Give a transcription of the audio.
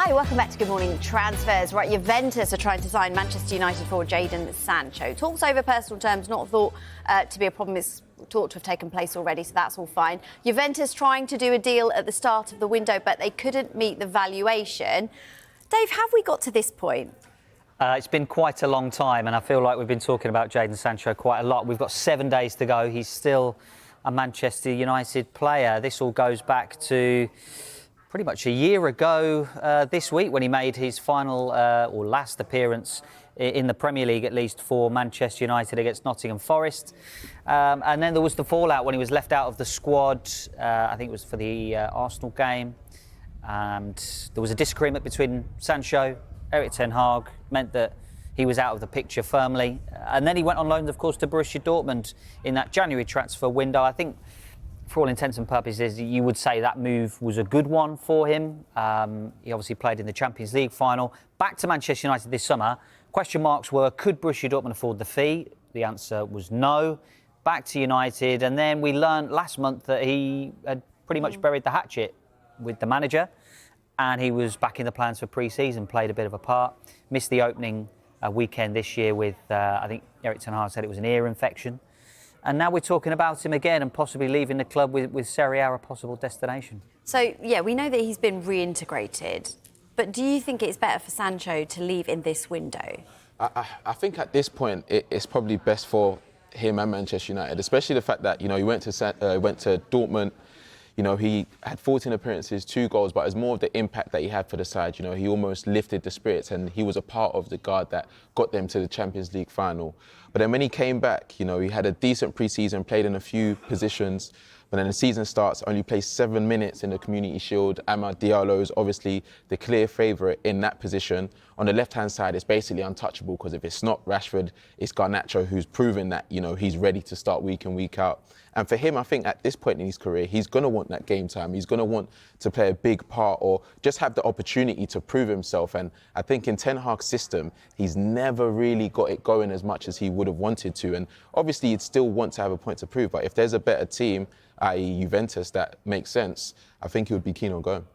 Hi, welcome back to Good Morning Transfers. Right, Juventus are trying to sign Manchester United for Jadon Sancho. Talks over personal terms, not thought to be a problem. It's thought to have taken place already, so that's all fine. Juventus trying to do a deal at the start of the window, but they couldn't meet the valuation. Dave, have we got to this point? It's been quite a long time, and I feel like we've been talking about Jadon Sancho quite a lot. We've got 7 days to go. He's still a Manchester United player. This all goes back to pretty much a year ago this week when he made his final or last appearance in the Premier League, at least for Manchester United against Nottingham Forest. And then there was the fallout when he was left out of the squad. I think it was for the Arsenal game. And there was a disagreement between Sancho, Erik ten Hag, meant that he was out of the picture firmly. And then he went on loan, of course, to Borussia Dortmund in that January transfer window. I think, for all intents and purposes, you would say that move was a good one for him. He obviously played in the Champions League final. Back to Manchester United this summer. Question marks were, could Borussia Dortmund afford the fee? The answer was no. Back to United. And then we learned last month that he had pretty much buried the hatchet with the manager. And he was back in the plans for pre-season, played a bit of a part. Missed the opening weekend this year with, I think Erik ten Hag said it was an ear infection. And now we're talking about him again and possibly leaving the club with Serie A a possible destination. So, yeah, we know that he's been reintegrated. But do you think it's better for Sancho to leave in this window? I think at this point, it's probably best for him and Manchester United, especially the fact that, he went to Dortmund. He had 14 appearances, 2 goals, but it was more of the impact that he had for the side. He almost lifted the spirits and he was a part of the guard that got them to the Champions League final. But then when he came back, he had a decent pre-season, played in a few positions. But then the season starts, only plays 7 minutes in the Community Shield. Amad Diallo is obviously the clear favourite in that position. On the left-hand side, it's basically untouchable because if it's not Rashford, it's Garnacho who's proven that, he's ready to start week in, week out. And for him, I think at this point in his career, he's going to want that game time. He's going to want to play a big part or just have the opportunity to prove himself. And I think in Ten Hag's system, he's never really got it going as much as he would have wanted to. And obviously, he'd still want to have a point to prove. But if there's a better team, i.e. Juventus, that makes sense, I think he would be keen on going.